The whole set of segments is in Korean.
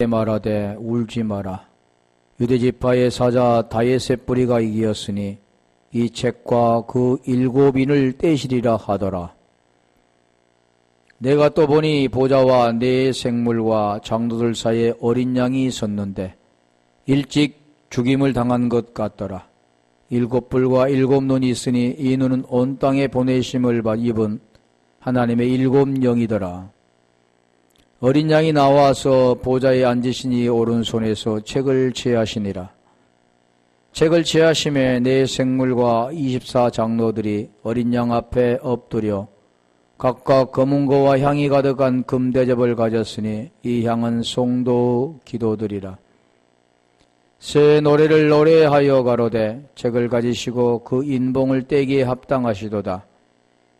말하되 울지 마라. 유대지파의 사자 다윗의 뿌리가 이기었으니 이 책과 그 7인을 떼시리라 하더라. 내가 또 보니 보좌와 네 생물과 장로들 사이에 어린 양이 섰는데 일찍 죽임을 당한 것 같더라. 7뿔과 7눈이 있으니 이 눈은 온 땅에 보내심을 입은 하나님의 7영이더라. 어린 양이 나와서 보좌에 앉으시니 오른손에서 책을 취하시니라. 책을 취하심에 네 생물과 24 장로들이 어린 양 앞에 엎드려 각각 검은 거와 향이 가득한 금대접을 가졌으니 이 향은 송도 기도드리라. 새 노래를 노래하여 가로되 책을 가지시고 그 인봉을 떼기에 합당하시도다.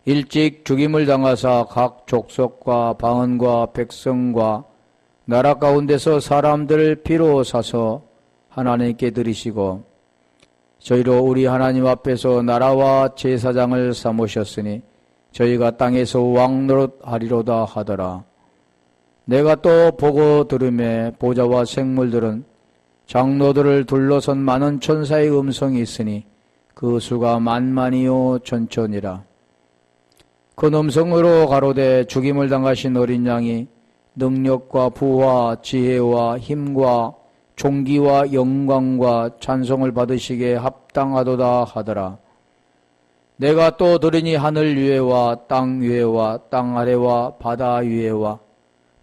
일찍 죽임을 당하사 각 족속과 방언과 백성과 나라 가운데서 사람들을 피로 사서 하나님께 드리시고 저희로 우리 하나님 앞에서 나라와 제사장을 삼으셨으니 저희가 땅에서 왕노릇하리로다 하더라. 내가 또 보고 들으매 보좌와 생물들은 장로들을 둘러선 많은 천사의 음성이 있으니 그 수가 만만이요 천천이라. 그 음성으로 가로되 죽임을 당하신 어린 양이 능력과 부와 지혜와 힘과 존귀와 영광과 찬송을 받으시기에 합당하도다 하더라. 내가 또 들으니 하늘 위에와 땅 위에와 땅 아래와 바다 위에와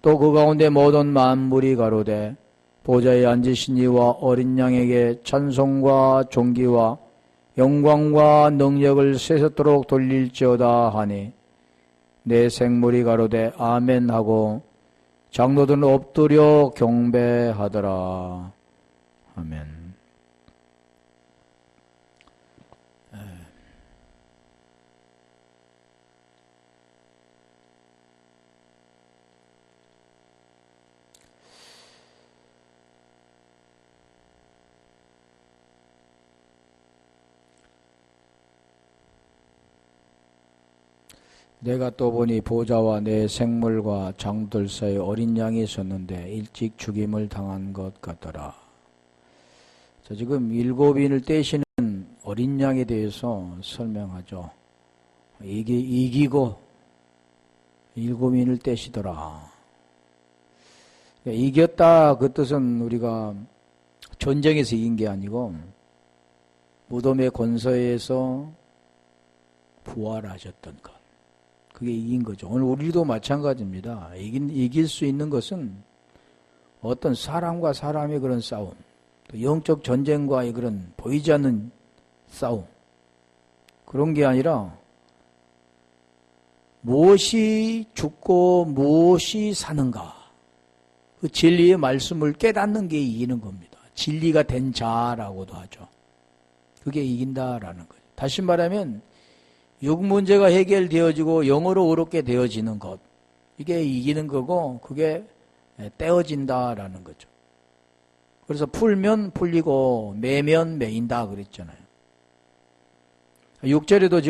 또 그 가운데 모든 만물이 가로되 보좌에 앉으신 이와 어린 양에게 찬송과 존귀와 영광과 능력을 세세토록 돌릴지어다 하니 내 생물이 가로되 아멘 하고 장로들은 엎드려 경배하더라. 아멘. 내가 또 보니 보좌와 내 생물과 장들 사이에 어린 양이 있었는데 일찍 죽임을 당한 것 같더라. 자, 지금 7인을 떼시는 어린 양에 대해서 설명하죠. 이기고 7인을 떼시더라. 이겼다 그 뜻은 우리가 전쟁에서 이긴 게 아니고 무덤의 권서에서 부활하셨던 것. 그게 이긴 거죠. 오늘 우리도 마찬가지입니다. 이길 수 있는 것은 어떤 사람과 사람의 그런 싸움, 또 영적 전쟁과의 그런 보이지 않는 싸움, 그런 게 아니라 무엇이 죽고 무엇이 사는가, 그 진리의 말씀을 깨닫는 게 이기는 겁니다. 진리가 된 자라고도 하죠. 그게 이긴다라는 거죠. 다시 말하면 육 문제가 해결되어지고 영으로 의롭게 되어지는 것, 이게 이기는 거고 그게 떼어진다라는 거죠. 그래서 풀면 풀리고 매면 매인다 그랬잖아요. 6절에도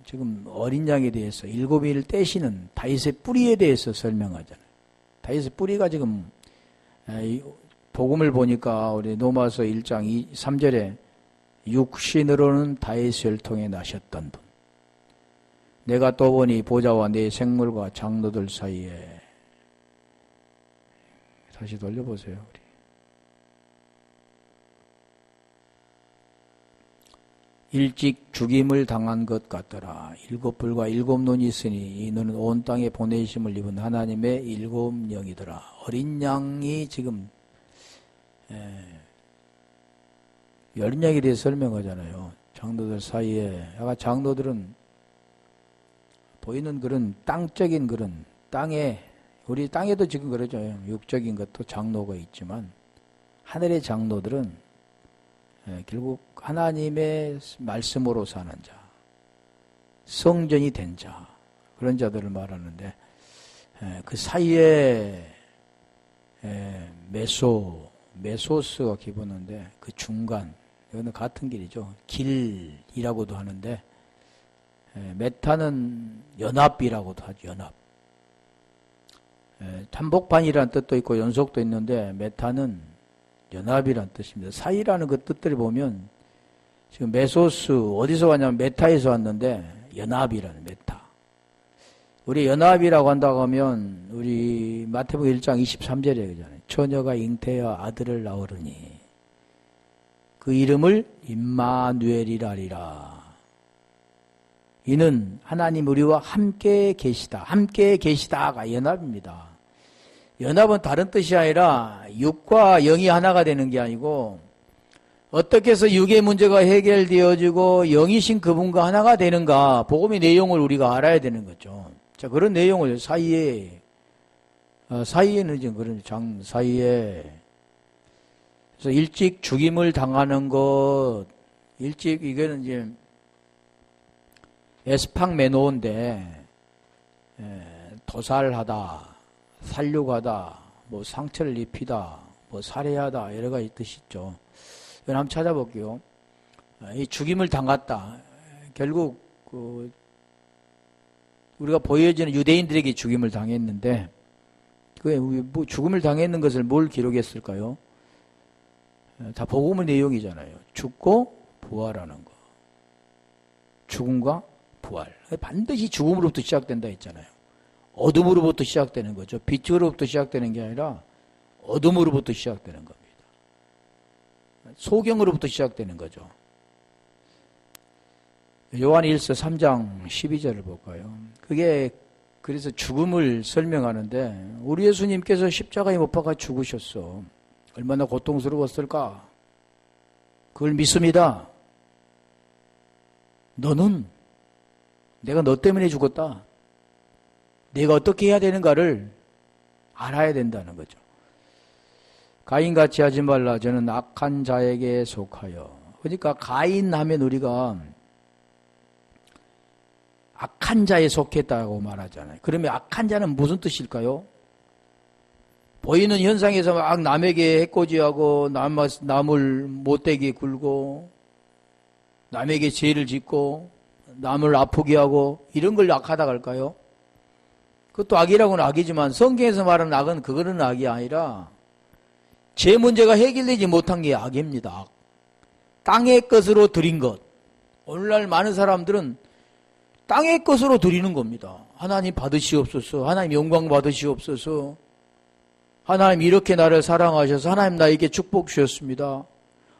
지금 어린 양에 대해서 7인을 떼시는 다윗의 뿌리에 대해서 설명하잖아요. 다윗의 뿌리가 지금 복음을 보니까 우리 로마서 1장 3절에 육신으로는 다윗을 통해 나셨던 분. 내가 또 보니 보좌와 내 생물과 장로들 사이에, 다시 돌려보세요. 우리. 일찍 죽임을 당한 것 같더라. 7뿔과 7눈이 있으니 이 눈은 온 땅에 보내심을 입은 하나님의 7영이더라. 어린 양이 지금 어린 양에 대해 설명하잖아요. 장로들 사이에. 아까 장로들은 보이는 그런 땅적인 그런 땅에, 우리 땅에도 지금 그러죠. 육적인 것도 장로가 있지만 하늘의 장로들은 결국 하나님의 말씀으로 사는 자, 성전이 된 자, 그런 자들을 말하는데 그 사이에 메소스가 기본인데 그 중간, 이거는 같은 길이죠. 길이라고도 하는데 메타는 연합이라고도 하죠. 연합. 한복판이라는 뜻도 있고 연속도 있는데 메타는 연합이라는 뜻입니다. 사이라는 그 뜻들을 보면 지금 메소스 어디서 왔냐면 메타에서 왔는데 연합이라는 메타. 우리 연합이라고 한다고 하면 우리 마태복음 1장 23절에 그러잖아요. 처녀가 잉태하여 아들을 낳으리니 그 이름을 임마누엘이라 하리라. 이는 하나님 우리와 함께 계시다. 함께 계시다가 연합입니다. 연합은 다른 뜻이 아니라 육과 영이 하나가 되는 게 아니고 어떻게 해서 육의 문제가 해결되어지고 영이신 그분과 하나가 되는가 복음의 내용을 우리가 알아야 되는 거죠. 자, 그런 내용을 사이에는 지금 그런 장 사이에 그래서 일찍 죽임을 당하는 것 일찍 이거는 이제 에스팡메노인데 도살하다, 살육하다, 뭐 상처를 입히다, 뭐 살해하다 여러 가지 뜻이 있죠. 이건 한번 찾아볼게요. 이 죽임을 당했다. 결국 우리가 보여지는 유대인들에게 죽임을 당했는데 그게 뭐 죽음을 당했는 것을 뭘 기록했을까요? 다 복음의 내용이잖아요. 죽고 부활하는 거. 죽음과 부활. 반드시 죽음으로부터 시작된다 했잖아요. 어둠으로부터 시작되는 거죠. 빛으로부터 시작되는 게 아니라 어둠으로부터 시작되는 겁니다. 소경으로부터 시작되는 거죠. 요한 1서 3장 12절을 볼까요? 그게 그래서 죽음을 설명하는데 우리 예수님께서 십자가에 못 박아 죽으셨어. 얼마나 고통스러웠을까? 그걸 믿습니다. 너는 내가 너 때문에 죽었다. 내가 어떻게 해야 되는가를 알아야 된다는 거죠. 가인같이 하지 말라. 저는 악한 자에게 속하여. 그러니까 가인 하면 우리가 악한 자에 속했다고 말하잖아요. 그러면 악한 자는 무슨 뜻일까요? 보이는 현상에서 막 남에게 해코지하고 남을 못되게 굴고 남에게 죄를 짓고 남을 아프게 하고 이런 걸 악하다고 할까요? 그것도 악이라고는 악이지만 성경에서 말하는 악은 그거는 악이 아니라 제 문제가 해결되지 못한 게 악입니다. 땅의 것으로 드린 것. 오늘날 많은 사람들은 땅의 것으로 드리는 겁니다. 하나님 받으시옵소서. 하나님 영광 받으시옵소서. 하나님 이렇게 나를 사랑하셔서 하나님 나에게 축복 주셨습니다.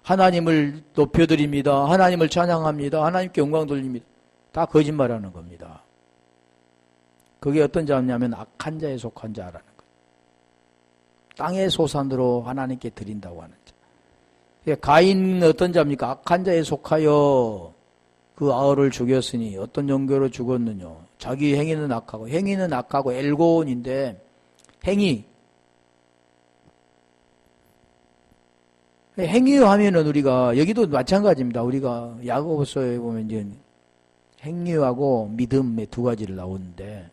하나님을 높여드립니다. 하나님을 찬양합니다. 하나님께 영광 돌립니다. 다 거짓말하는 겁니다. 그게 어떤 자냐면 악한 자에 속한 자라는 거예요. 땅의 소산으로 하나님께 드린다고 하는 자. 가인은 어떤 자입니까? 악한 자에 속하여 그 아우를 죽였으니 어떤 종교로 죽었느냐. 자기 행위는 악하고 엘고온인데 행위 하면은 우리가 여기도 마찬가지입니다. 우리가 야고보서에 보면 이제 행위하고 믿음의 두 가지를 나오는데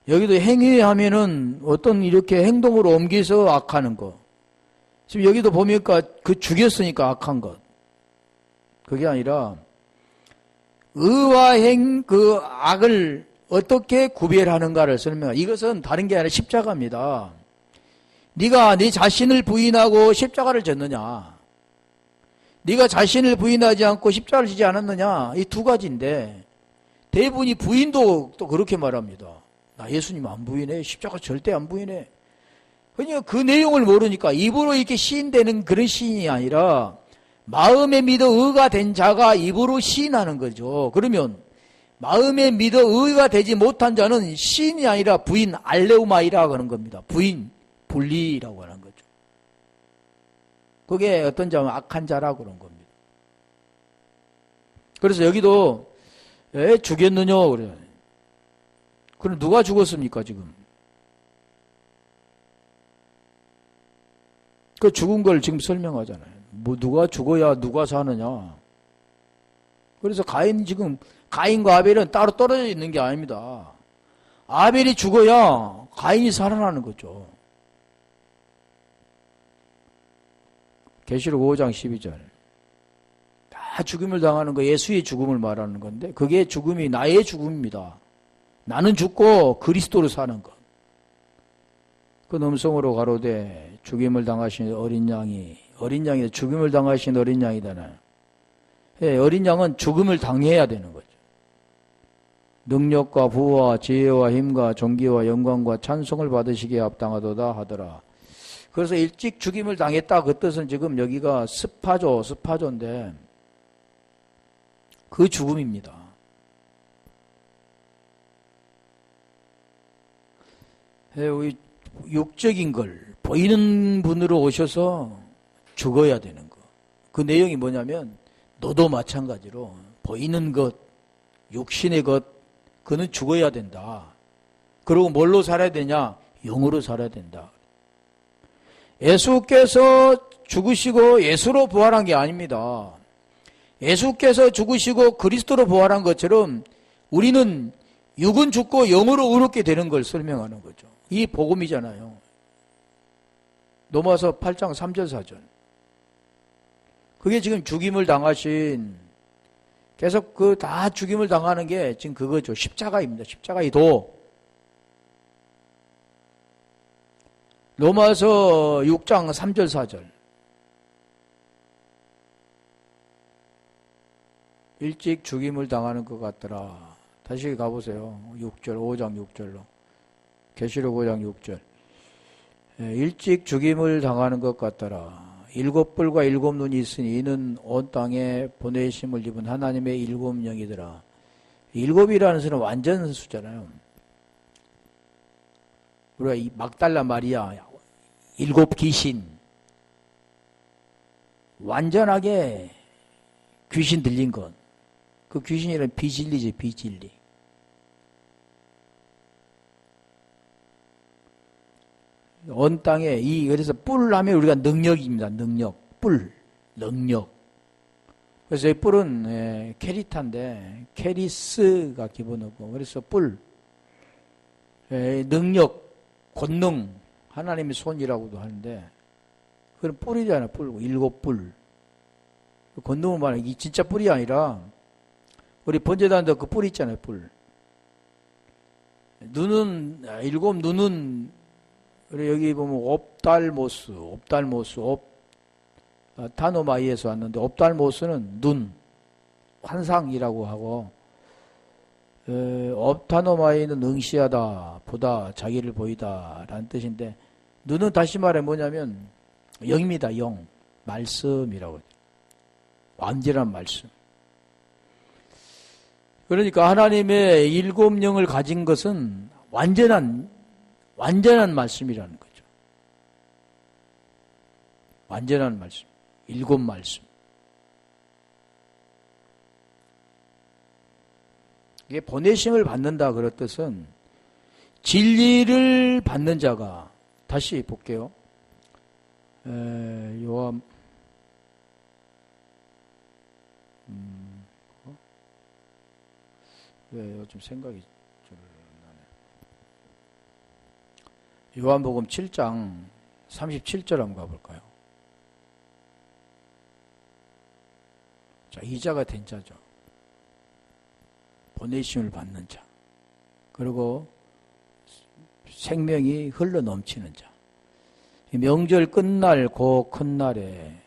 여기도 행위하면은 어떤 이렇게 행동으로 옮겨서 악하는 것. 지금 여기도 보니까 그 죽였으니까 악한 것. 그게 아니라 의와 그 악을 어떻게 구별하는가를 설명해요. 이것은 다른 게 아니라 십자가입니다. 네가 네 자신을 부인하고 십자가를 졌느냐? 네가 자신을 부인하지 않고 십자가를 지지 않았느냐? 이 두 가지인데 대부분이 부인도 또 그렇게 말합니다. 나 예수님 안 부인해. 십자가 절대 안 부인해. 그러니까 그 내용을 모르니까 입으로 이렇게 시인되는 그런 시인이 아니라 마음에 믿어 의가 된 자가 입으로 시인하는 거죠. 그러면 마음에 믿어 의가 되지 못한 자는 시인이 아니라 부인 알레우마이라고 하는 겁니다. 부인 분리라고 하는 거죠. 그게 어떤 자면 악한 자라고 그런 겁니다. 그래서 여기도 왜 죽였느냐 그래요. 그럼 누가 죽었습니까 지금? 그 죽은 걸 지금 설명하잖아요. 뭐 누가 죽어야 누가 사느냐. 그래서 가인과 아벨은 따로 떨어져 있는 게 아닙니다. 아벨이 죽어야 가인이 살아나는 거죠. 계시록 5장 12절. 다 죽음을 당하는 거 예수의 죽음을 말하는 건데 그게 죽음이 나의 죽음입니다. 나는 죽고 그리스도로 사는 것. 그 음성으로 가로되 죽임을 당하신 어린 양이 죽임을 당하신 어린 양이잖아요. 예, 어린 양은 죽음을 당해야 되는 거죠. 능력과 부와 지혜와 힘과 존귀와 영광과 찬송을 받으시기에 합당하도다 하더라. 그래서 일찍 죽임을 당했다. 그 뜻은 지금 여기가 스파조인데 그 죽음입니다. 예, 우리 육적인 걸 보이는 분으로 오셔서 죽어야 되는 거. 그 내용이 뭐냐면 너도 마찬가지로 보이는 것, 육신의 것, 그는 죽어야 된다. 그리고 뭘로 살아야 되냐? 영으로 살아야 된다. 예수께서 죽으시고 예수로 부활한 게 아닙니다. 예수께서 죽으시고 그리스도로 부활한 것처럼 우리는 육은 죽고 영으로 의롭게 되는 걸 설명하는 거죠. 이 복음이잖아요. 로마서 8장 3절 4절. 그게 지금 죽임을 당하신, 계속 그 다 죽임을 당하는 게 지금 그거죠. 십자가입니다. 십자가의 도. 로마서 6장 3절 4절. 일찍 죽임을 당하는 것 같더라. 다시 가보세요. 6절, 5장 6절로. 계시록 5장 6절. 일찍 죽임을 당하는 것 같더라. 일곱 뿔과 일곱 눈이 있으니 이는 온 땅에 보내심을 입은 하나님의 일곱 영이더라. 일곱이라는 수는 완전 수잖아요. 우리가 이 막달라 마리아, 일곱 귀신. 완전하게 귀신 들린 것. 그 귀신이란 비진리지, 비진리. 온 땅에 그래서 뿔 하면 우리가 능력입니다. 능력. 뿔. 능력. 그래서 이 뿔은 캐리타인데 캐리스가 기본어고 그래서 뿔. 능력, 권능, 하나님의 손이라고도 하는데 그건 뿔이잖아요. 뿔. 일곱 뿔. 권능은 말이야. 이게 진짜 뿔이 아니라 우리 번제단도 그 뿔 있잖아요. 뿔. 눈은 일곱 눈은 그래 여기 보면 옵달모스, 타노마이에서 왔는데 옵달모스는 눈, 환상이라고 하고 옵타노마이는 응시하다, 보다, 자기를 보이다 라는 뜻인데 눈은 다시 말해 뭐냐면 영입니다. 영, 말씀이라고 완전한 말씀. 그러니까 하나님의 일곱 영을 가진 것은 완전한 말씀이라는 거죠. 완전한 말씀. 일곱 말씀. 이게 보내심을 받는다 그런 뜻은 진리를 받는 자가, 다시 볼게요. 요한 왜 요즘 생각이 좀 나네. 요한복음 7장 37절 한번 가볼까요? 자, 이자가 된 자죠. 보내심을 받는 자. 그리고 생명이 흘러 넘치는 자. 명절 끝날 그 큰 날에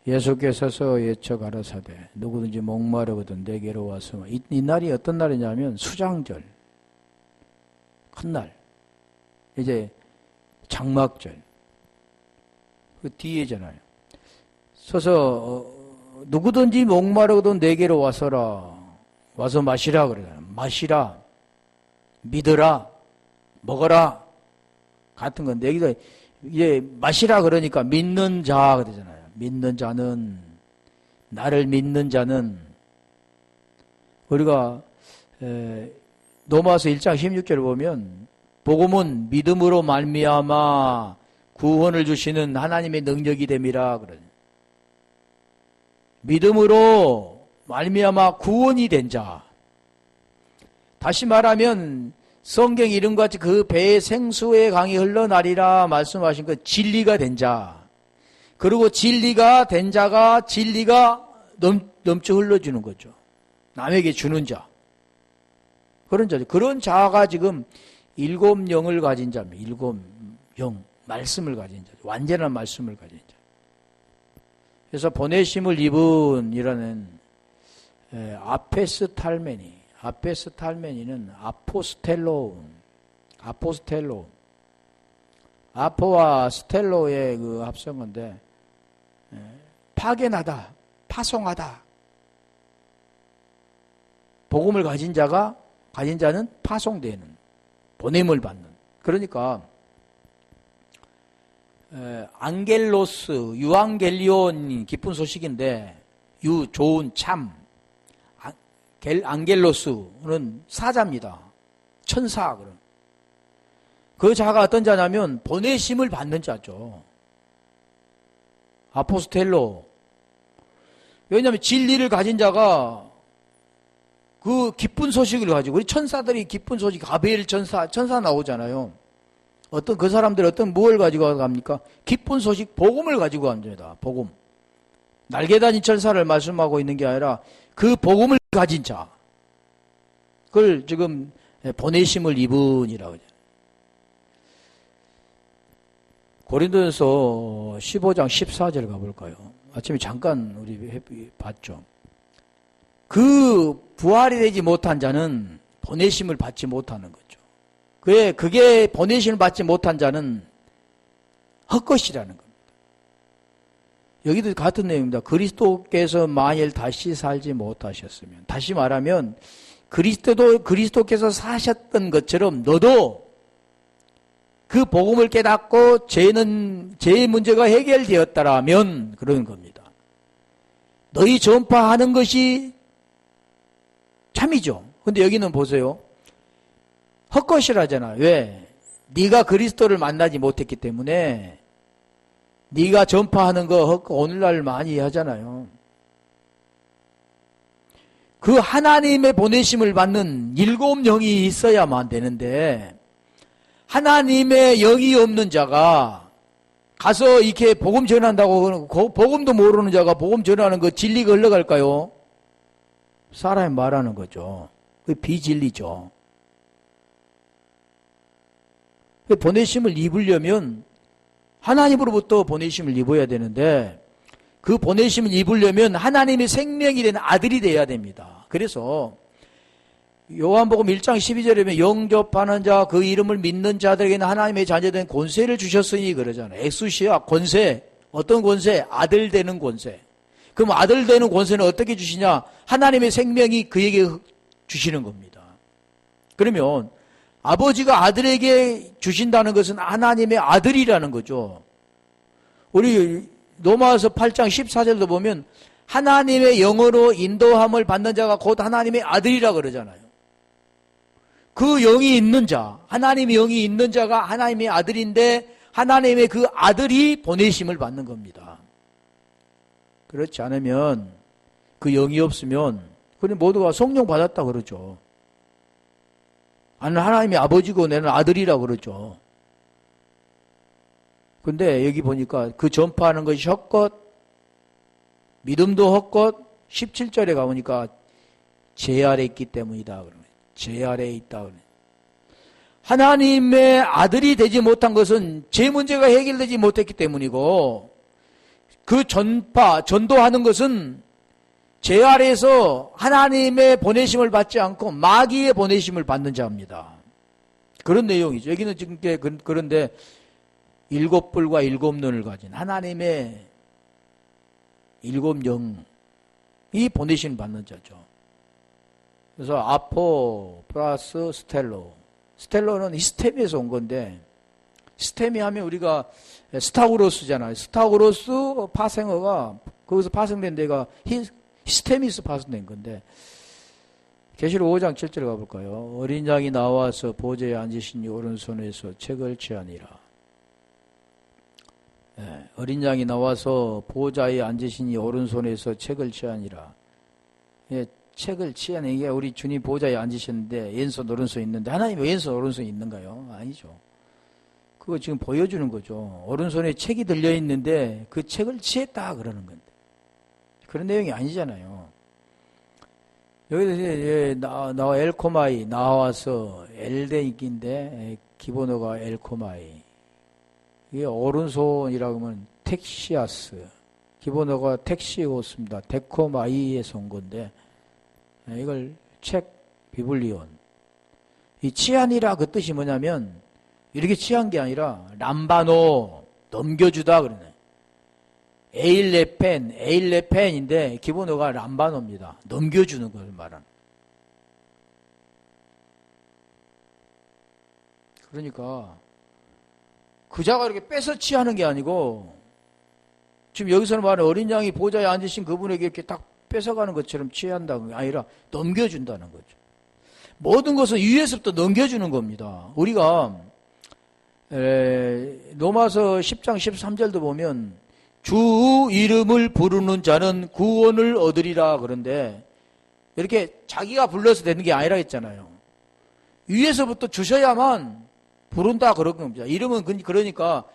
예수께서서 예쳐 가라사대 누구든지 목마르거든 내게로 와서 이 날이 어떤 날이냐면 수장절 큰 날 이제 장막절 그 뒤에잖아요. 서서 누구든지 목마르거든 내게로 와서라 와서 마시라 그러잖아요. 마시라 믿어라 먹어라 같은 건데 여기서 이제 마시라 그러니까 믿는 자 그러잖아요. 믿는 자는 나를 믿는 자는 우리가 로마서 1장 16절을 보면 복음은 믿음으로 말미암아 구원을 주시는 하나님의 능력이 됨이라 그러죠. 믿음으로 말미암아 구원이 된 자. 다시 말하면 성경 이름과 같이 그 배에 생수의 강이 흘러나리라 말씀하신 그 진리가 된 자. 그리고 진리가 된 자가 진리가 넘쳐 흘러주는 거죠. 남에게 주는 자. 그런 자죠. 그런 자가 지금 일곱 영을 가진 자입니다. 일곱 영, 말씀을 가진 자, 완전한 말씀을 가진 자. 그래서 보내심을 입은이라는 아페스탈메니는 아포스텔로, 아포와 스텔로의 그 합성어인데, 파견하다, 파송하다. 복음을 가진 자는 파송되는, 보냄을 받는. 그러니까 앙겔로스, 유앙겔리온 기쁜 소식인데, 좋은 참, 앙겔로스는 사자입니다. 천사. 그 자가 어떤 자냐면 보내심을 받는 자죠. 아포스텔로. 왜냐하면 진리를 가진 자가 그 기쁜 소식을 가지고, 우리 천사들이 기쁜 소식, 가브리엘 천사 나오잖아요. 그 사람들 뭘 가지고 갑니까? 기쁜 소식, 복음을 가지고 갑니다. 복음. 날개 달린 천사를 말씀하고 있는 게 아니라 그 복음을 가진 자. 그걸 지금 보내심을 입은이라고 하죠. 고린도전서 15장 14절 가볼까요? 아침에 잠깐 우리 봤죠. 그 부활이 되지 못한 자는 보내심을 받지 못하는 거죠. 그게 보내심을 받지 못한 자는 헛것이라는 겁니다. 여기도 같은 내용입니다. 그리스도께서 만일 다시 살지 못하셨으면, 다시 말하면 그리스도께서 사셨던 것처럼 너도 그 복음을 깨닫고 죄의 문제가 해결되었다라면 그런 겁니다. 너희 전파하는 것이 참이죠. 근데 여기는 보세요. 헛것이라잖아. 왜? 네가 그리스도를 만나지 못했기 때문에 네가 전파하는 거 오늘날 많이 하잖아요. 그 하나님의 보내심을 받는 일곱 영이 있어야만 되는데 하나님의 영이 없는 자가 가서 이렇게 복음 전한다고 복음도 모르는 자가 복음 전하는 거 진리가 흘러갈까요? 사람이 말하는 거죠. 그게 비진리죠. 보내심을 입으려면 하나님으로부터 보내심을 입어야 되는데 그 보내심을 입으려면 하나님의 생명이 된 아들이 돼야 됩니다. 그래서 요한복음 1장 12절에 보면 영접하는 자 그 이름을 믿는 자들에게는 하나님의 자녀된 권세를 주셨으니 그러잖아요. 엑수시아 권세. 어떤 권세? 아들 되는 권세. 그럼 아들 되는 권세는 어떻게 주시냐? 하나님의 생명이 그에게 주시는 겁니다. 그러면 아버지가 아들에게 주신다는 것은 하나님의 아들이라는 거죠. 우리 로마서 8장 14절도 보면 하나님의 영으로 인도함을 받는 자가 곧 하나님의 아들이라 그러잖아요. 그 영이 있는 자, 하나님의 영이 있는 자가 하나님의 아들인데 하나님의 그 아들이 보내심을 받는 겁니다. 그렇지 않으면 그 영이 없으면 그냥 모두가 성령 받았다 그러죠. 나는 하나님의 아버지고 나는 아들이라 그러죠. 근데 여기 보니까 그 전파하는 것이 헛것, 믿음도 헛것, 17절에 가보니까 제 아래 있기 때문이다. 제 아래에 있다. 하나님의 아들이 되지 못한 것은 제 문제가 해결되지 못했기 때문이고 그 전도하는 것은 제 아래에서 하나님의 보내심을 받지 않고 마귀의 보내심을 받는 자입니다. 그런 내용이죠. 여기는 지금 그런데 일곱 뿔과 일곱 눈을 가진 하나님의 일곱 영이 보내심을 받는 자죠. 그래서 아포 플러스 스텔로. 스텔로는 히스테미에서 온 건데 히스테미 하면 우리가 스타우로스잖아요. 스타우로스 파생어가 거기서 파생된 데가 히스테미스 파생된 건데 계시록 5장 7절 가볼까요? 어린 양이 나와서 보좌에 앉으신 이 오른손에서 책을 취하니라. 어린 양이 나와서 보좌에 앉으신 이 오른손에서 책을 취하니라. 책을 취하는 게 우리 주님 보좌에 앉으셨는데 왼손 오른손 있는데 하나님 왼손 오른손 있는가요? 아니죠. 그거 지금 보여주는 거죠. 오른손에 책이 들려있는데 그 책을 취했다 그러는 건데 그런 내용이 아니잖아요. 여기서 이제 나와 엘코마이 나와서 엘덴인데 기본어가 엘코마이. 이게 오른손이라고 하면 텍시아스. 기본어가 텍시오스입니다. 데코마이에서 온 건데 이걸 책 비블리온. 이 치안이라 그 뜻이 뭐냐면 이렇게 취한 게 아니라 람바노 넘겨주다 그러네. 에일레펜인데 기본어가 람바노입니다. 넘겨주는 걸 말하는. 그러니까 그자가 이렇게 뺏어 취하는 게 아니고 지금 여기서는 말하는 어린 양이 보좌에 앉으신 그분에게 이렇게 딱 뺏어가는 것처럼 취한다는 게 아니라 넘겨준다는 거죠. 모든 것은 위에서부터 넘겨주는 겁니다. 우리가 로마서 10장 13절도 보면 주 이름을 부르는 자는 구원을 얻으리라 그런데 이렇게 자기가 불러서 되는 게 아니라 했잖아요. 위에서부터 주셔야만 부른다 그런 겁니다. 이름은 그러니까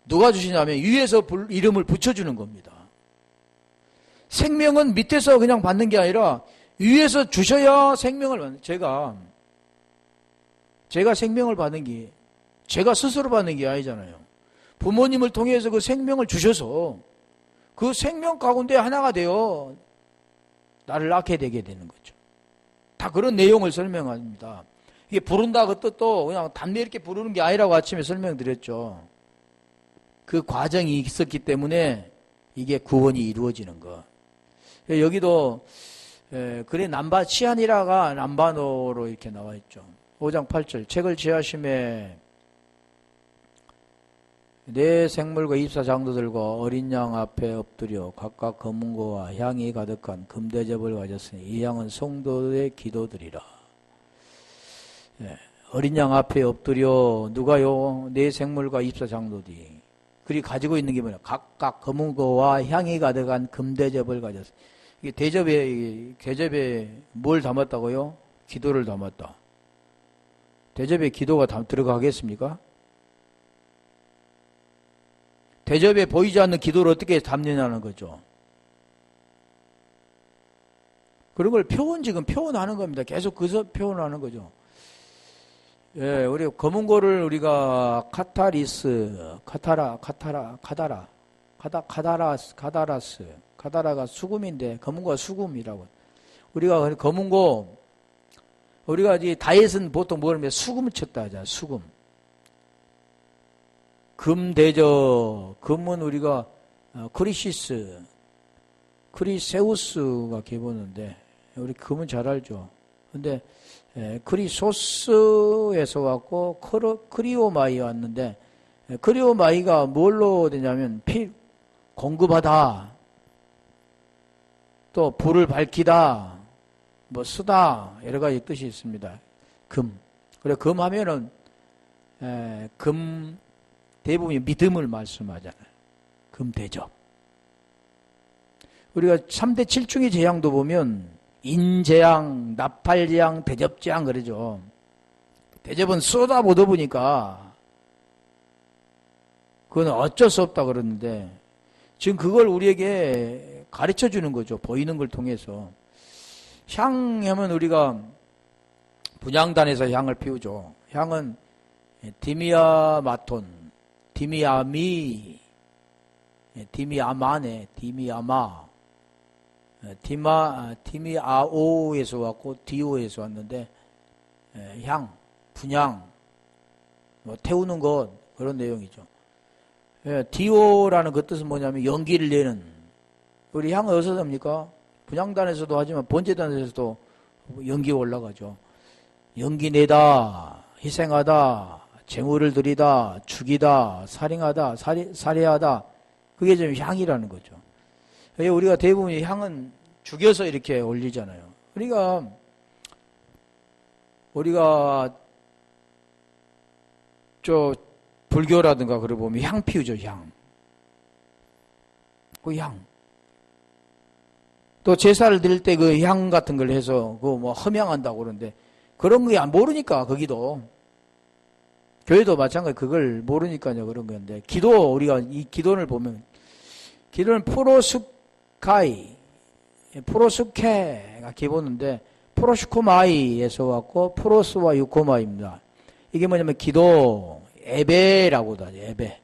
누가 주시냐면 위에서 이름을 붙여주는 겁니다. 생명은 밑에서 그냥 받는 게 아니라 위에서 주셔야 생명을 받는. 제가 생명을 받는 게 제가 스스로 받는 게 아니잖아요. 부모님을 통해서 그 생명을 주셔서 그 생명 가운데 하나가 되어 나를 낳게 되게 되는 거죠. 다 그런 내용을 설명합니다. 이게 부른다 그 뜻도 그냥 단순히 이렇게 부르는 게 아니라고 아침에 설명드렸죠. 그 과정이 있었기 때문에 이게 구원이 이루어지는 것. 여기도 그래 치안이라가 남바노로 이렇게 나와 있죠. 5장 8절 책을 취하심에 내 생물과 입사 장로들과 어린 양 앞에 엎드려 각각 검은고와 향이 가득한 금대접을 가졌으니 이 양은 성도의 기도드리라. 어린 양 앞에 엎드려 누가요? 내 생물과 입사 장로들이 그리 가지고 있는 게 뭐냐? 각각 검은고와 향이 가득한 금대접을 가졌어. 이게 대접에 뭘 담았다고요? 기도를 담았다. 대접에 기도가 들어가겠습니까? 대접에 보이지 않는 기도를 어떻게 담느냐는 거죠. 그런 걸 지금 표현하는 겁니다. 계속 그래서 표현하는 거죠. 예, 우리 검은고를 우리가 카다라가 수금인데 검은고가 수금이라고. 우리가 검은고 우리가 이제 다윗은 보통 뭐냐면 수금을 쳤다 하잖아. 수금. 금대접. 금은 우리가 크리세우스가 기본인데 우리 금은 잘 알죠. 근데 크리소스에서 왔고 크리오마이 왔는데 크리오마이가 뭘로 되냐면 공급하다, 또 불을 밝히다, 뭐 쓰다 여러 가지 뜻이 있습니다. 금. 그래 금 하면은 금 대부분이 믿음을 말씀하잖아요. 금대접. 우리가 3대 7중의 재앙도 보면 인재앙, 나팔재앙, 대접재앙 그러죠. 대접은 쏟아부어 보니까 그건 어쩔 수 없다 그러는데 지금 그걸 우리에게 가르쳐 주는 거죠. 보이는 걸 통해서. 향하면 우리가 분향단에서 향을 피우죠. 향은 디미아마톤, 디미아미, 디미아마네, 디미아마, 디미아오에서 왔고 디오에서 왔는데 향, 분향, 뭐 태우는 것 그런 내용이죠. 디오라는 그 뜻은 뭐냐면 연기를 내는. 우리 향은 어디서 납니까? 분향단에서도 하지만 번제단에서도 연기가 올라가죠. 연기 내다, 희생하다, 재물을 드리다, 죽이다, 살인하다, 살해하다. 그게 좀 향이라는 거죠. 우리가 대부분 향은 죽여서 이렇게 올리잖아요. 그러니까 우리가 불교라든가 그러 보면 향 피우죠. 향. 그 향. 또 제사를 드릴 때 그 향 같은 걸 해서 그 뭐 험향한다고 그러는데 그런 거 모르니까 거기도 교회도 마찬가지 그걸 모르니까요 그런 건데 기도 우리가 이 기도를 보면 기도는 프로스케가 기본인데 프로시코마이에서 왔고 프로스와 유코마입니다. 이게 뭐냐면 기도, 예배라고도 하죠. 예배.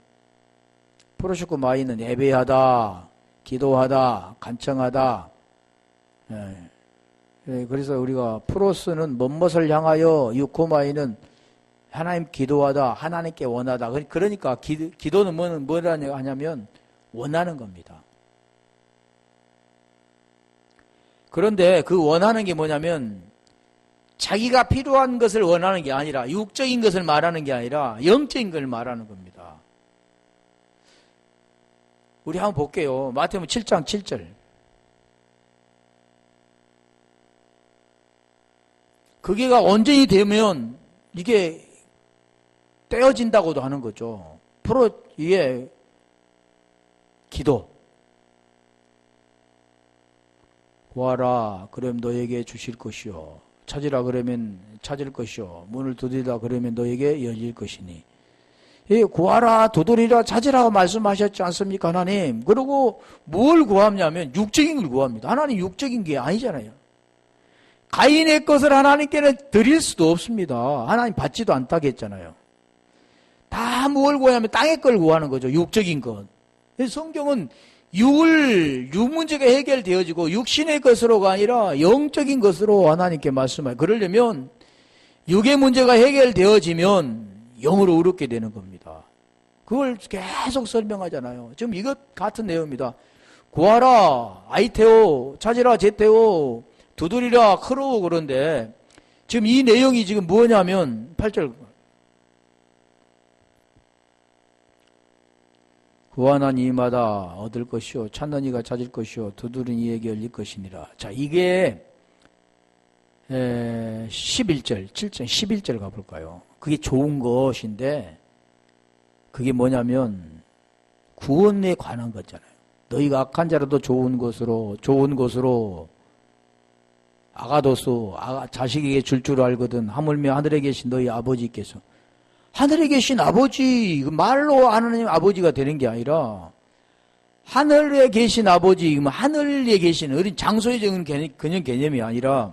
프로시코마이는 예배하다, 기도하다, 간청하다. 예. 그래서 우리가 프로스는 뭐뭇을 향하여, 유코마이는 하나님 기도하다, 하나님께 원하다. 그러니까 기도는 뭐라 하냐면 원하는 겁니다. 그런데 그 원하는 게 뭐냐면 자기가 필요한 것을 원하는 게 아니라, 육적인 것을 말하는 게 아니라 영적인 걸 말하는 겁니다. 우리 한번 볼게요. 마태복음 7장 7절. 그게가 온전히 되면 이게 떼어진다고도 하는 거죠. 이게 기도. 구하라 그러면 너에게 주실 것이요, 찾으라 그러면 찾을 것이요, 문을 두드리라 그러면 너에게 열릴 것이니. 구하라 두드리라 찾으라고 말씀하셨지 않습니까 하나님? 그리고 뭘 구하냐면 육적인 걸 구합니다. 하나님 육적인 게 아니잖아요. 가인의 것을 하나님께는 드릴 수도 없습니다. 하나님 받지도 않다고 했잖아요. 다 뭘 구하냐면 땅의 걸 구하는 거죠. 육적인 것. 성경은 육 문제가 해결되어지고 육신의 것으로가 아니라 영적인 것으로 하나님께 말씀해요. 그러려면 육의 문제가 해결되어지면 영으로 의롭게 되는 겁니다. 그걸 계속 설명하잖아요. 지금 이것 같은 내용입니다. 구하라 아이테오, 찾으라 제테오, 두드리라 크로우. 그런데 지금 이 내용이 지금 뭐냐면 8절, 구하는 이마다 얻을 것이요, 찾는 이가 찾을 것이요, 두드리는 이에게 열릴 것이니라. 자, 이게 11절, 7절, 11절 가볼까요? 그게 좋은 것인데 그게 뭐냐면 구원에 관한 거잖아요. 너희가 악한 자라도 좋은 것으로 아가도스, 자식에게 줄 알거든 하물며 하늘에 계신 너희 아버지께서. 하늘에 계신 아버지, 말로 하나님 아버지가 되는 게 아니라 하늘에 계신 아버지, 하늘에 계신 어린 장소에 적은 그냥 개념이 아니라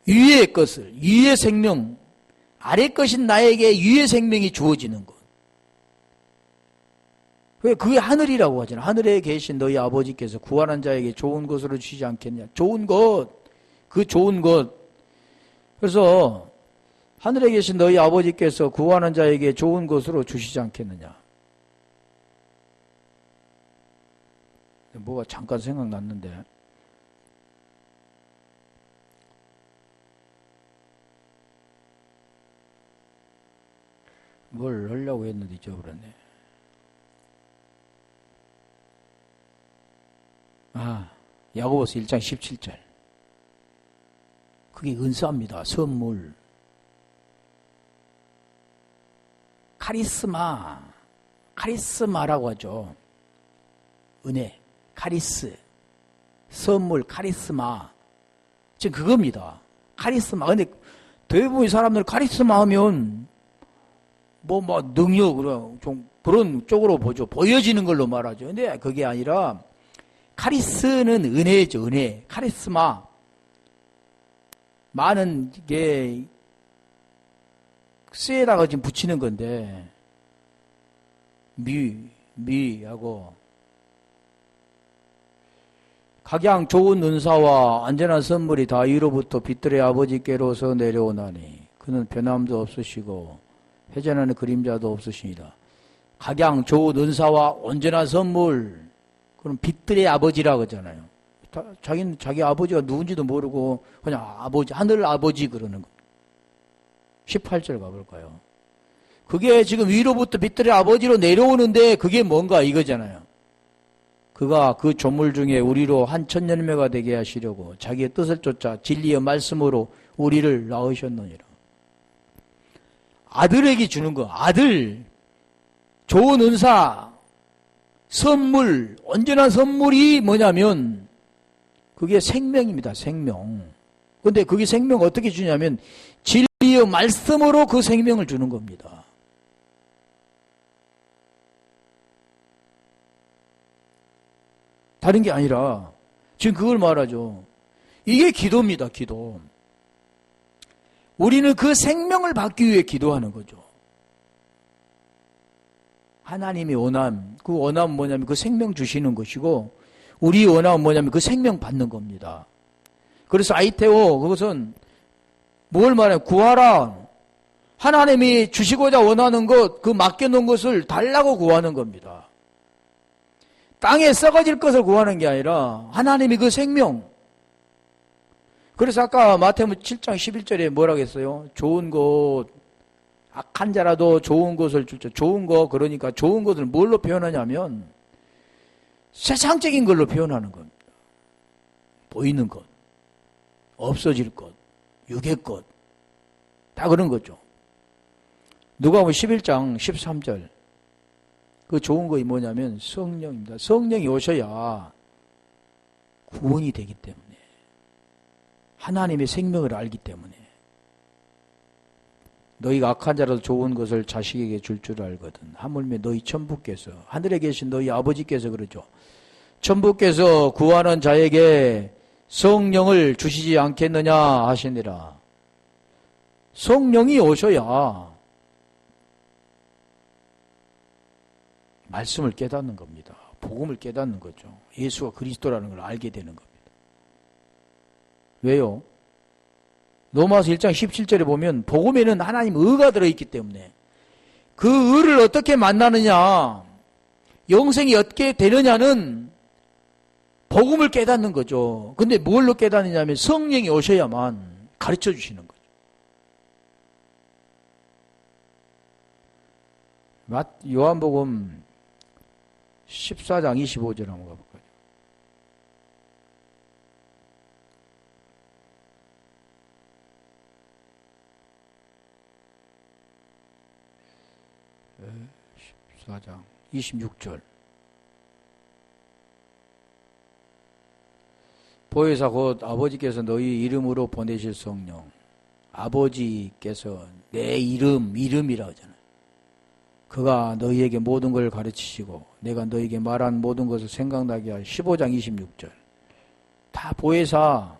위의 것을, 위의 생명, 아래 것인 나에게 위의 생명이 주어지는 것. 그게 하늘이라고 하잖아요. 하늘에 계신 너희 아버지께서 구하는 자에게 좋은 것으로 주시지 않겠냐. 좋은 것, 그 좋은 것. 그래서 하늘에 계신 너희 아버지께서 구하는 자에게 좋은 것으로 주시지 않겠느냐. 뭐가 잠깐 생각났는데. 뭘 하려고 했는데 잊어버렸네. 야고보서 1장 17절. 그게 은사입니다. 선물. 카리스마라고 하죠. 은혜, 카리스, 선물, 카리스마. 지금 그겁니다. 카리스마. 근데 대부분의 사람들 카리스마 하면 능력, 좀 그런 쪽으로 보죠. 보여지는 걸로 말하죠. 근데 그게 아니라 카리스는 은혜죠. 은혜. 카리스마. 많은 게 스에다가 지금 붙이는 건데 미하고 각양 좋은 은사와 안전한 선물이 다 위로부터 빛들의 아버지께로서 내려오나니 그는 변함도 없으시고 회전하는 그림자도 없으시니라. 각양 좋은 은사와 온전한 선물, 그럼 빛들의 아버지라고 하잖아요. 자기는 자기 아버지가 누군지도 모르고 그냥 아버지, 하늘 아버지 그러는 거. 18절 가볼까요? 그게 지금 위로부터 빛들의 아버지로 내려오는데 그게 뭔가 이거잖아요. 그가 그 조물 중에 우리로 한 천년매가 되게 하시려고 자기의 뜻을 쫓아 진리의 말씀으로 우리를 낳으셨느니라. 아들에게 주는 거, 아들, 좋은 은사, 선물, 온전한 선물이 뭐냐면 그게 생명입니다. 생명. 그런데 그게 생명 어떻게 주냐면 진리의 말씀으로 그 생명을 주는 겁니다. 다른 게 아니라 지금 그걸 말하죠. 이게 기도입니다. 기도. 우리는 그 생명을 받기 위해 기도하는 거죠. 하나님이 원함, 그 원함은 뭐냐면 그 생명 주시는 것이고, 우리 원함은 뭐냐면 그 생명 받는 겁니다. 그래서 아이테오, 그것은 뭘 말해요? 구하라. 하나님이 주시고자 원하는 것, 그 맡겨놓은 것을 달라고 구하는 겁니다. 땅에 썩어질 것을 구하는 게 아니라 하나님이 그 생명. 그래서 아까 마태복음 7장 11절에 뭐라고 했어요? 좋은 것, 악한 자라도 좋은 것을 주죠. 좋은 거, 그러니까 좋은 것을 뭘로 표현하냐면 세상적인 걸로 표현하는 겁니다. 보이는 것, 없어질 것, 육의 것, 다 그런 거죠. 누가복음 11장 13절. 그 좋은 것이 뭐냐면 성령입니다. 성령이 오셔야 구원이 되기 때문에, 하나님의 생명을 알기 때문에, 너희가 악한 자라도 좋은 것을 자식에게 줄 줄 알거든. 하물며 너희 천부께서, 하늘에 계신 너희 아버지께서 그러죠. 천부께서 구하는 자에게 성령을 주시지 않겠느냐 하시니라. 성령이 오셔야 말씀을 깨닫는 겁니다. 복음을 깨닫는 거죠. 예수가 그리스도라는 걸 알게 되는 겁니다. 왜요? 로마서 1장 17절에 보면 복음에는 하나님 의가 들어있기 때문에 그 의를 어떻게 만나느냐, 영생이 어떻게 되느냐는 복음을 깨닫는 거죠. 근데 뭘로 깨닫느냐면 성령이 오셔야만 가르쳐 주시는 거죠. 요한복음 14장 25절 한번 가볼까요? 네, 14장 26절. 보혜사 곧 아버지께서 너희 이름으로 보내실 성령. 아버지께서 내 이름이라고 하잖아요. 그가 너희에게 모든 걸 가르치시고 내가 너희에게 말한 모든 것을 생각나게 할 15장 26절. 다 보혜사.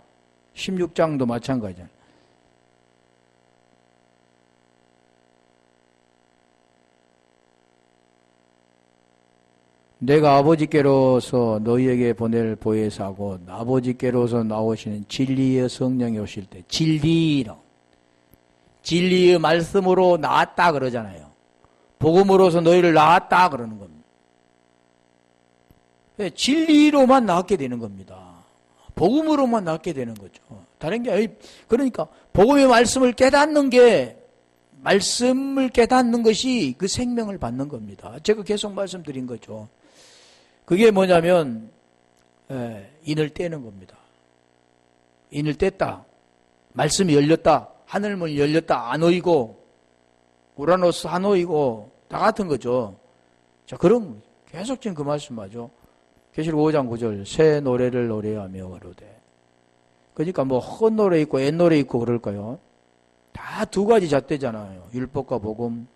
16장도 마찬가지잖아요. 내가 아버지께로서 너희에게 보낼 보혜사 곧 아버지께로서 나오시는 진리의 성령이 오실 때, 진리라고, 진리의 말씀으로 나았다 그러잖아요. 복음으로서 너희를 낳았다 그러는 겁니다. 진리로만 낳게 되는 겁니다. 복음으로만 낳게 되는 거죠. 다른 게 아니, 그러니까 복음의 말씀을 깨닫는 게, 말씀을 깨닫는 것이 그 생명을 받는 겁니다. 제가 계속 말씀드린 거죠. 그게 뭐냐면 인을 떼는 겁니다. 인을 뗐다. 말씀이 열렸다. 하늘문이 열렸다. 안 오이고 우라노스 안 오이고 다 같은 거죠. 자, 그럼 계속 지금 그 말씀 맞죠. 계시록 5장 9절 새 노래를 노래하며 가로되. 그러니까 뭐 헛노래 있고 옛노래 있고 그럴까요? 다 두 가지 잣대잖아요. 율법과 복음,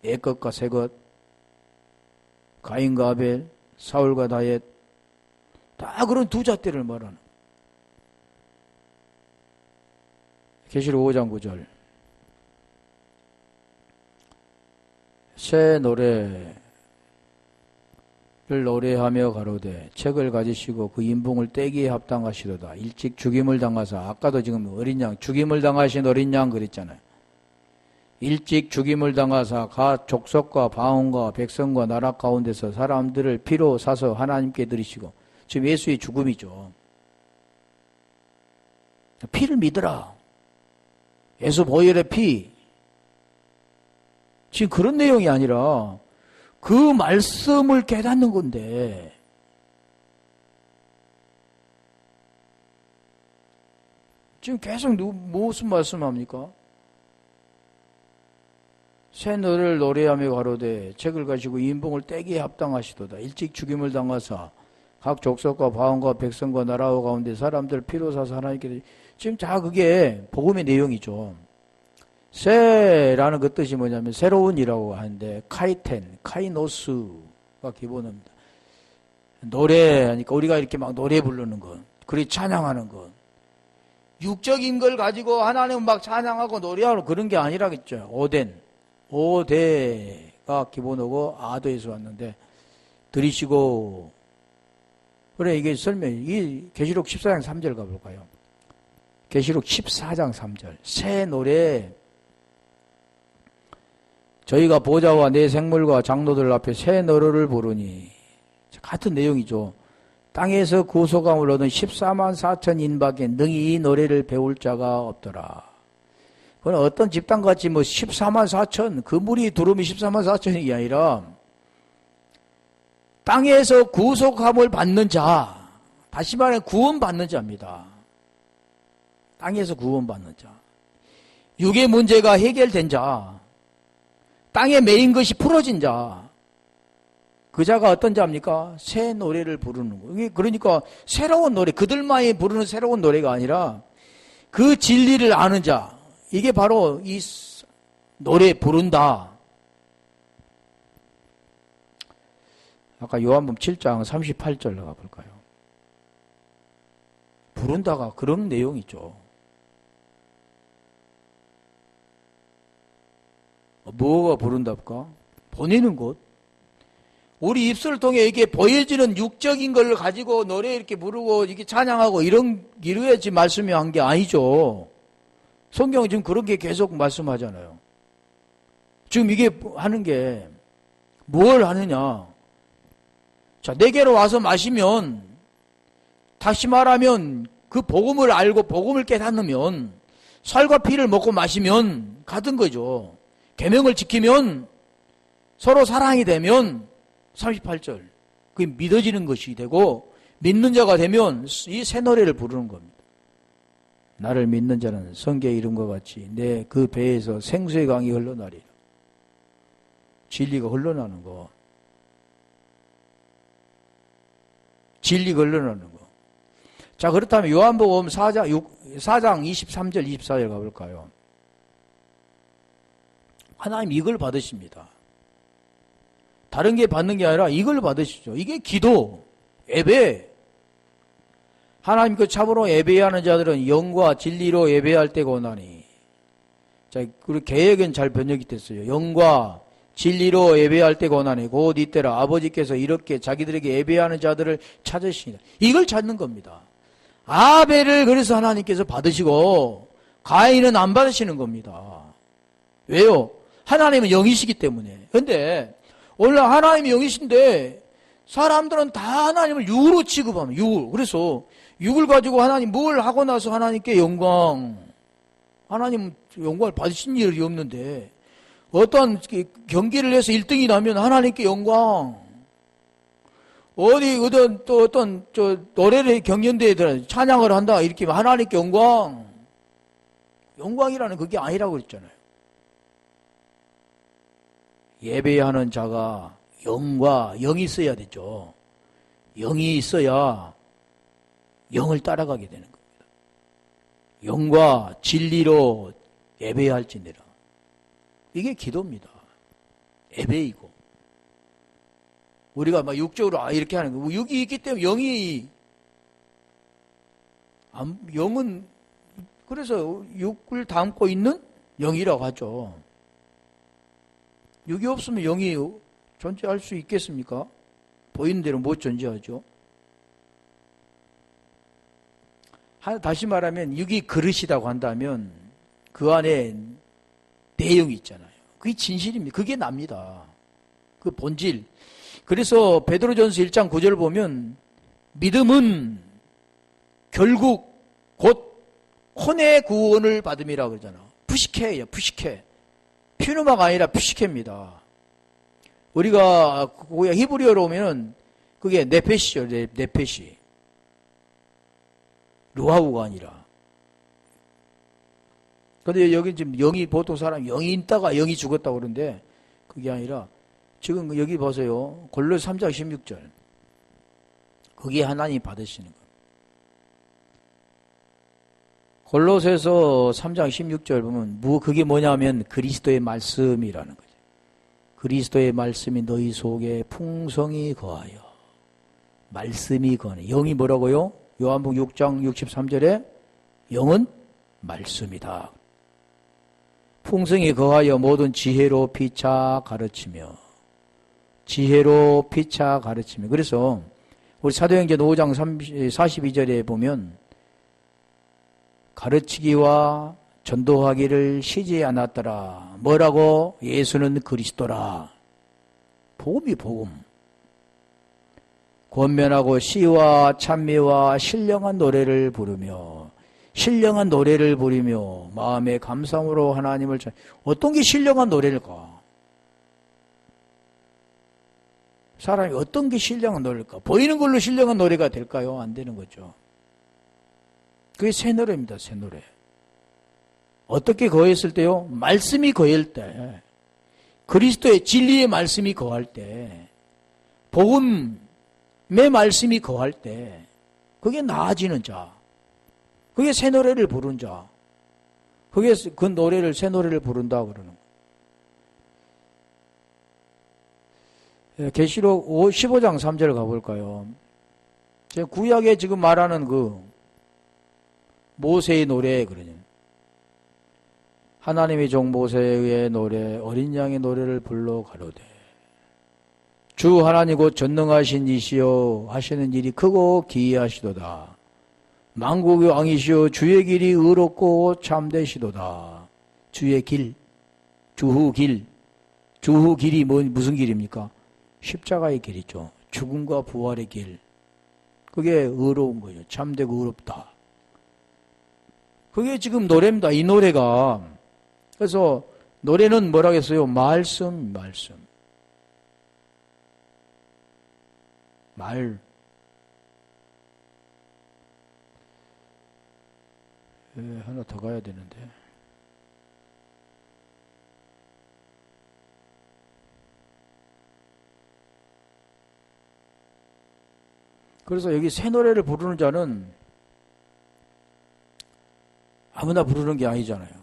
옛것과 새것, 가인과 아벨, 사울과 다윗, 다 그런 두 잣대를 말하는. 계시록 5장 9절 새 노래를 노래하며 가로되 책을 가지시고 그 인봉을 떼기에 합당하시도다. 일찍 죽임을 당하사, 아까도 지금 어린 양, 죽임을 당하신 어린 양 그랬잖아요. 일찍 죽임을 당하사 각 족속과 방언과 백성과 나라 가운데서 사람들을 피로 사서 하나님께 드리시고, 지금 예수의 죽음이죠. 피를 믿으라. 예수 보혈의 피. 지금 그런 내용이 아니라 그 말씀을 깨닫는 건데, 지금 계속 무슨 말씀합니까? 새 노래를 노래하며 가로되 책을 가지고 인봉을 떼기에 합당하시도다. 일찍 죽임을 당하사 각 족속과 방언과 백성과 나라 가운데 사람들 피로 사서 하나님께, 지금 다 그게 복음의 내용이죠. 새라는 그 뜻이 뭐냐면 새로운이라고 하는데, 카이텐, 카이노스가 기본입니다. 노래하니까 우리가 이렇게 막 노래 부르는 것, 그리 찬양하는 것, 육적인 걸 가지고 하나님을 막 찬양하고 노래하고 그런 게 아니라겠죠. 오대가 기본어고 아도에서 왔는데 들이시고 그래 이게 이 계시록 14장 3절 가볼까요? 계시록 14장 3절 새 노래 저희가 보좌와 내 생물과 장로들 앞에 새 노래를 부르니 같은 내용이죠. 땅에서 구속함을 얻은 14만 4천 인밖에 능히 이 노래를 배울 자가 없더라. 그건 어떤 집단같이 14만 4천 그 무리 두름이 14만 4천이 아니라 땅에서 구속함을 받는 자, 다시 말해 구원받는 자입니다. 땅에서 구원받는 자. 육의 문제가 해결된 자, 땅에 매인 것이 풀어진 자, 그 자가 어떤 자입니까? 새 노래를 부르는 거예요. 그러니까 새로운 노래, 그들만이 부르는 새로운 노래가 아니라 그 진리를 아는 자, 이게 바로 이 노래 부른다. 아까 요한복음 7장 38절 나가볼까요? 부른다가 그런 내용이죠. 뭐가 부른답니까? 보내는 것. 우리 입술을 통해 이게 보여지는 육적인 걸 가지고 노래 이렇게 부르고 이렇게 찬양하고 이러야지 말씀이 한 게 아니죠. 성경은 지금 그런 게 계속 말씀하잖아요. 지금 이게 하는 게 뭘 하느냐. 자, 내게로 와서 마시면 다시 말하면 그 복음을 알고 복음을 깨닫으면 살과 피를 먹고 마시면 같은 거죠. 계명을 지키면 서로 사랑이 되면 38절 그게 믿어지는 것이 되고 믿는 자가 되면 이 새 노래를 부르는 겁니다. 나를 믿는 자는 성경의 이름과 같이 내 그 배에서 생수의 강이 흘러나리라. 진리가 흘러나는 거. 진리가 흘러나는 거. 자, 그렇다면 요한복음 4장 23절 24절 가볼까요? 하나님 이걸 받으십니다. 다른 게 받는 게 아니라 이걸 받으시죠. 이게 기도, 예배. 하나님 그 참으로 예배하는 자들은 영과 진리로 예배할 때가 오나니. 자, 그리고 개역은 잘 번역이 됐어요. 영과 진리로 예배할 때가 오나니 곧 이때라 아버지께서 이렇게 자기들에게 예배하는 자들을 찾으시니라. 이걸 찾는 겁니다. 아벨을 그래서 하나님께서 받으시고 가인은 안 받으시는 겁니다. 왜요? 하나님은 영이시기 때문에. 그런데 원래 하나님이 영이신데 사람들은 다 하나님을 육으로 취급하면 육. 그래서 육을 가지고 하나님 뭘 하고 나서 하나님께 영광. 하나님 영광을 받으신 일이 없는데 어떤 경기를 해서 1등이 나면 하나님께 영광. 어떤 노래를 경연대회 들어 찬양을 한다 이렇게 하나님께 영광. 영광이라는 그게 아니라고 그랬잖아요. 예배하는 자가 영과 영이 있어야 되죠. 영이 있어야 영을 따라가게 되는 겁니다. 영과 진리로 예배할지니라. 이게 기도입니다. 예배이고. 우리가 막 육적으로 이렇게 하는 거. 육이 있기 때문에 영은 그래서 육을 담고 있는 영이라고 하죠. 육이 없으면 영이 존재할 수 있겠습니까? 보이는 대로 못 존재하죠. 다시 말하면 육이 그릇이라고 한다면 그 안에 내용이 있잖아요. 그게 진실입니다. 그게 납니다. 그 본질. 그래서 베드로전서 1장 9절 보면 믿음은 결국 곧 혼의 구원을 받음이라 그러잖아요. 푸시케예요. 푸시케. 퓨누마가 아니라 푸시케입니다. 우리가 히브리어로 오면 그게 네페시죠. 네페시. 루하우가 아니라. 근데 여기 지금 영이 보통 사람 영이 있다가 영이 죽었다고 그러는데 그게 아니라 지금 여기 보세요. 골로새 3장 16절. 그게 하나님 받으시는 거예요. 골로새서 3장 16절 보면 그게 뭐냐면 그리스도의 말씀이라는 거죠. 그리스도의 말씀이 너희 속에 풍성히 거하여 말씀이 거하네. 영이 뭐라고요? 요한복음 6장 63절에 영은 말씀이다. 풍성히 거하여 모든 지혜로 피차 가르치며 지혜로 피차 가르치며. 그래서 우리 사도행전 5장 42절에 보면 가르치기와 전도하기를 쉬지 않았더라. 뭐라고? 예수는 그리스도라. 복음이 복음. 권면하고 시와 찬미와 신령한 노래를 부르며 신령한 노래를 부르며 마음의 감사함으로 하나님을 어떤 게 신령한 노래일까? 사람이 어떤 게 신령한 노래일까? 보이는 걸로 신령한 노래가 될까요? 안 되는 거죠. 그게 새 노래입니다. 새 노래. 어떻게 거했을 때요? 말씀이 거할 때, 그리스도의 진리의 말씀이 거할 때, 복음의 말씀이 거할 때, 그게 나아지는 자. 그게 새 노래를 부른 자. 그게 그 노래를, 새 노래를 부른다 그러는 거예요. 계시록 15장 3절 가볼까요? 제가 구약에 지금 말하는 그 모세의 노래 그러냐. 하나님의 종 모세의 노래, 어린 양의 노래를 불러 가로되 주 하나님 곧 전능하신 이시여 하시는 일이 크고 기이하시도다. 만국의 왕이시여 주의 길이 의롭고 참되시도다. 주의 길, 주후 길이 무슨 길입니까? 십자가의 길이죠. 죽음과 부활의 길. 그게 의로운 거예요. 참되고 의롭다. 그게 지금 노래입니다. 이 노래가. 그래서 노래는 뭐라고 했어요? 말씀. 말. 하나 더 가야 되는데. 그래서 여기 새 노래를 부르는 자는 아무나 부르는 게 아니잖아요.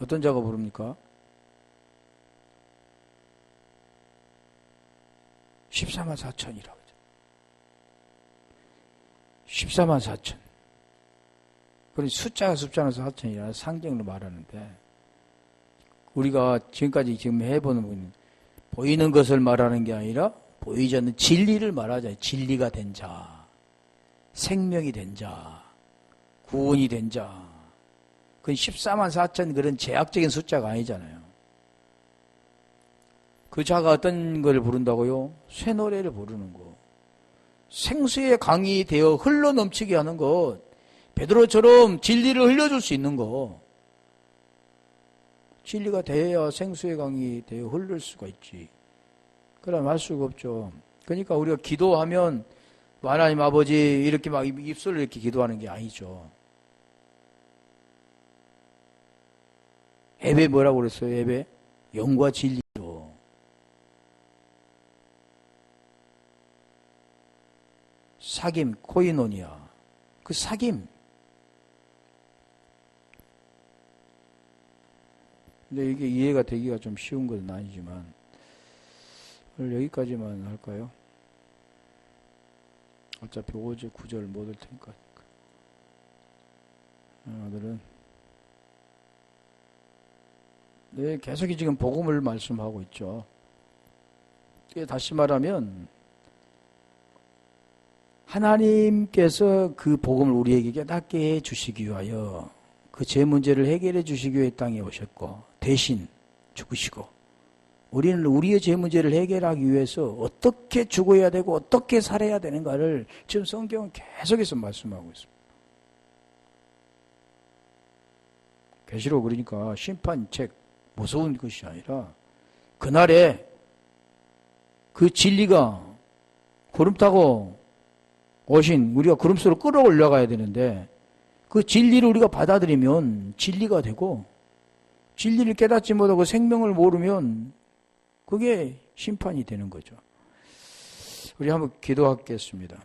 어떤 자가 부릅니까? 14만 4천이라고 하죠. 14만 4천. 그런 숫자가 4천이라 상징으로 말하는데, 우리가 지금까지 지금 해보는 분, 보이는 것을 말하는 게 아니라 보이지 않는 진리를 말하잖아요. 진리가 된 자, 생명이 된 자, 구원이 된 자. 그건 14만 4천 그런 제약적인 숫자가 아니잖아요. 그 자가 어떤 걸 부른다고요? 새 노래를 부르는 거. 생수의 강이 되어 흘러 넘치게 하는 것. 베드로처럼 진리를 흘려줄 수 있는 거. 진리가 돼야 생수의 강이 되어 흐를 수가 있지. 그럼 할 수가 없죠. 그러니까 우리가 기도하면 하나님 아버지 이렇게 막 입술로 이렇게 기도하는 게 아니죠. 예배 뭐라고 그랬어요? 예배? 영과 진리로. 사귐, 코이노니아. 그 사귐. 근데 이게 이해가 되기가 좀 쉬운 것은 아니지만, 오늘 여기까지만 할까요? 어차피 5절, 9절 못 할 테니까. 오늘은 네, 계속 지금 복음을 말씀하고 있죠. 다시 말하면 하나님께서 그 복음을 우리에게 깨닫게 해주시기 위하여 그 제 문제를 해결해 주시기 위해 땅에 오셨고 대신 죽으시고 우리는 우리의 제 문제를 해결하기 위해서 어떻게 죽어야 되고 어떻게 살아야 되는가를 지금 성경은 계속해서 말씀하고 있습니다. 계시록 그러니까 심판책 무서운 것이 아니라 그날에 그 진리가 구름 타고 오신 우리가 구름 속으로 끌어올라가야 되는데 그 진리를 우리가 받아들이면 진리가 되고 진리를 깨닫지 못하고 생명을 모르면 그게 심판이 되는 거죠. 우리 한번 기도하겠습니다.